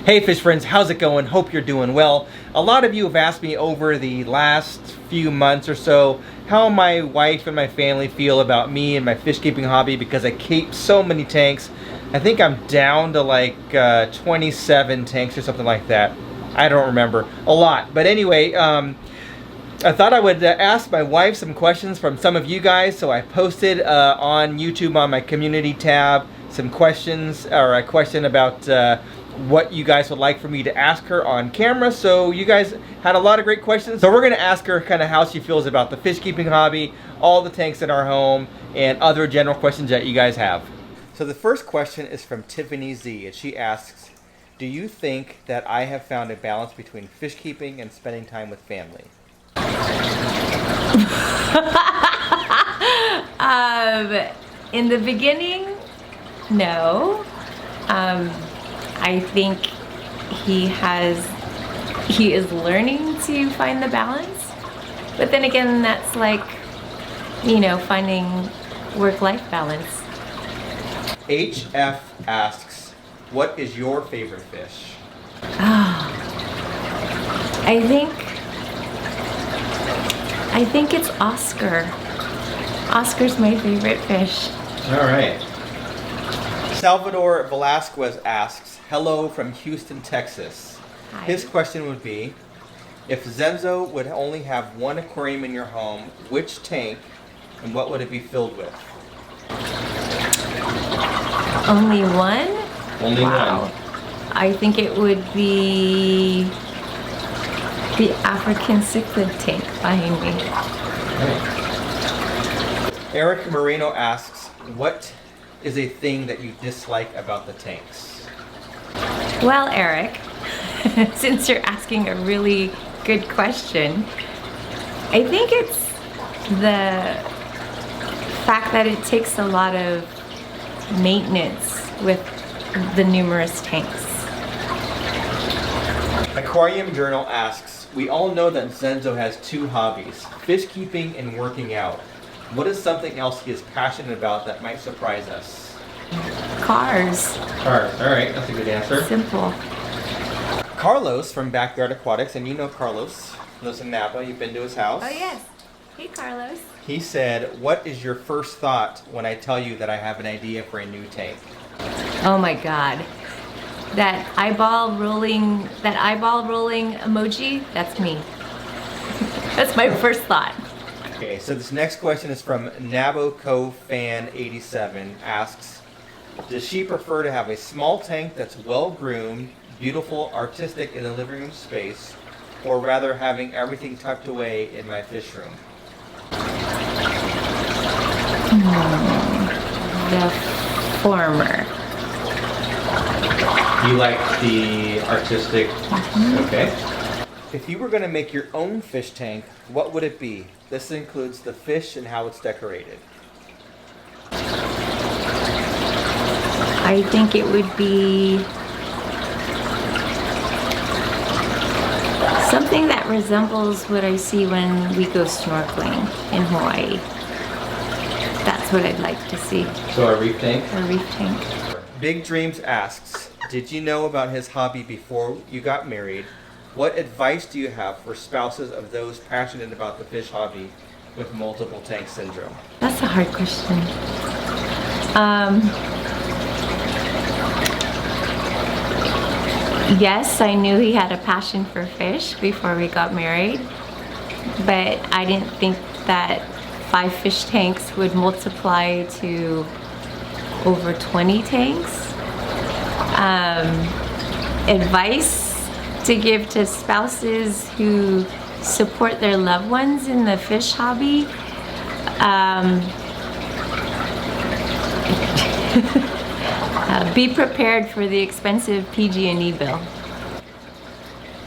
Hey fish friends, how's it going? Hope you're doing well. A lot of you have asked me over the last few months or so how my wife and my family feel about me and my fish keeping hobby because I keep so many tanks. I think I'm down to like 27 tanks or something like that. I don't remember. A lot. But anyway, I thought I would ask my wife some questions from some of you guys, so I posted on YouTube on my community tab some questions, or a question about what you guys would like for me to ask her on camera. So you guys had a lot of great questions. So we're gonna ask her kind of how she feels about the fish keeping hobby, all the tanks in our home, and other general questions that you guys have. So the first question is from Tiffany Z, and she asks, do you think that I have found a balance between fish keeping and spending time with family? In the beginning, no. I think he is learning to find the balance, but then again, that's like, you know, finding work-life balance. HF asks, what is your favorite fish? I think it's Oscar. Oscar's my favorite fish. All right. Salvador Velasquez asks, hello from Houston, Texas. Hi. His question would be, if Zenzo would only have one aquarium in your home, which tank and what would it be filled with? Only one? Only one. I think it would be the African cichlid tank behind me. Right. Eric Moreno asks, what is a thing that you dislike about the tanks? Well, Eric, since you're asking a really good question, I think it's the fact that it takes a lot of maintenance with the numerous tanks. Aquarium Journal asks, we all know that Zenzo has two hobbies, fish keeping and working out. What is something else he is passionate about that might surprise us? Cars. Cars, all right, that's a good answer. Simple. Carlos from Backyard Aquatics, and you know Carlos, lives in Napa, you've been to his house. Oh yes. Hey Carlos. He said, what is your first thought when I tell you that I have an idea for a new tank? Oh my God. That eyeball rolling emoji, that's me. That's my first thought. Okay, so this next question is from Naboco Fan 87, asks, does she prefer to have a small tank that's well groomed, beautiful, artistic in the living room space, or rather having everything tucked away in my fish room? The former. You like the artistic? Okay. If you were going to make your own fish tank, what would it be? This includes the fish and how it's decorated. I think it would be something that resembles what I see when we go snorkeling in Hawaii. That's what I'd like to see. So a reef tank? A reef tank. Big Dreams asks, did you know about his hobby before you got married? What advice do you have for spouses of those passionate about the fish hobby with multiple tank syndrome? That's a hard question. Yes, I knew he had a passion for fish before we got married, but I didn't think that 5 fish tanks would multiply to over 20 tanks. Advice to give to spouses who support their loved ones in the fish hobby. Be prepared for the expensive PG&E bill.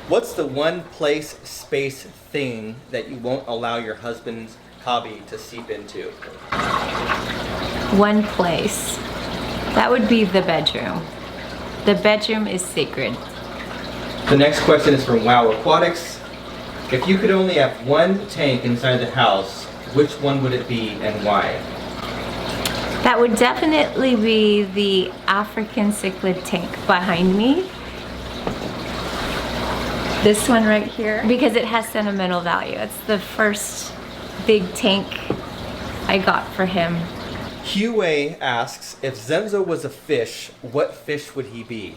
What's the one place, space, thing that you won't allow your husband's hobby to seep into? One place. That would be the bedroom. The bedroom is sacred. The next question is from Wow Aquatics. If you could only have one tank inside the house, which one would it be and why? That would definitely be the African cichlid tank behind me. This one right here, because it has sentimental value. It's the first big tank I got for him. QA asks, if Zenzo was a fish, what fish would he be?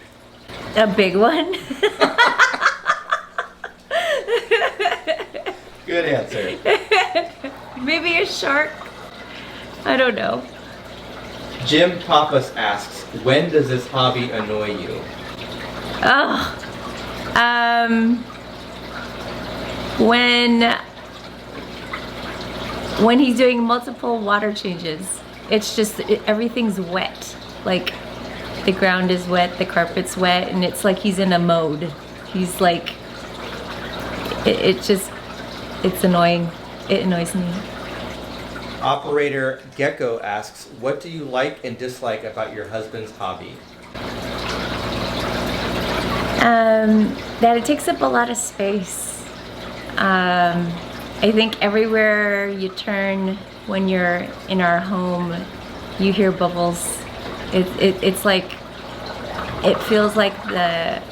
A big one. Good answer. Maybe a shark. I don't know. Jim Pappas asks, when does this hobby annoy you? Oh, when he's doing multiple water changes, it's just everything's wet. Like the ground is wet, the carpet's wet, and it's like he's in a mode. He's like, it's annoying. It annoys me. Operator Gecko asks, what do you like and dislike about your husband's hobby? That it takes up a lot of space. I think everywhere you turn when you're in our home, you hear bubbles. It's like, it feels like the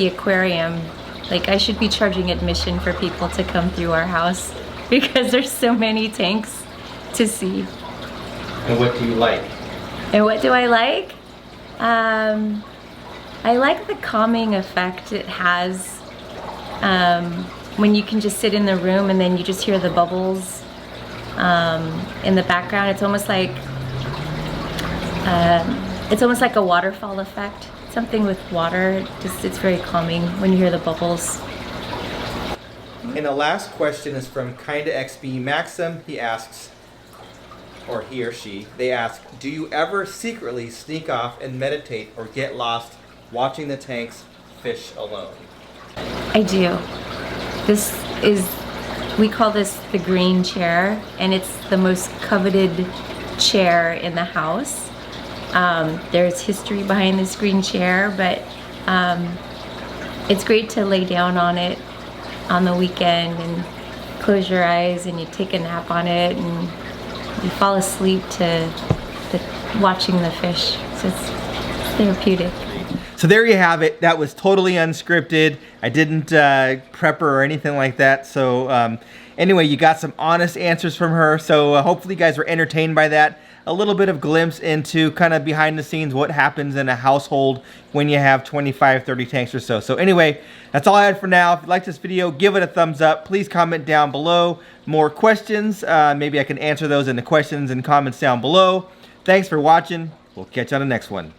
aquarium. Like I should be charging admission for people to come through our house because there's so many tanks to see. And what do you like? And what do I like? I like the calming effect it has when you can just sit in the room and then you just hear the bubbles in the background. It's almost like a waterfall effect. Something with water, it's very calming when you hear the bubbles. And the last question is from Kinda XB Maxim. He asks, or he or she, they ask, do you ever secretly sneak off and meditate or get lost watching the tanks fish alone? I do. We call this the green chair, and it's the most coveted chair in the house. There's history behind this green chair, but it's great to lay down on it on the weekend and close your eyes and you take a nap on it and you fall asleep to watching the fish. So it's therapeutic. So there you have it. That was totally unscripted. I didn't prep her or anything like that. So anyway, you got some honest answers from her. So hopefully you guys were entertained by that. A little bit of glimpse into kind of behind the scenes what happens in a household when you have 25, 30 tanks or so. So anyway, that's all I had for now. If you liked this video, give it a thumbs up. Please comment down below more questions. Maybe I can answer those in the questions and comments down below. Thanks for watching. We'll catch you on the next one.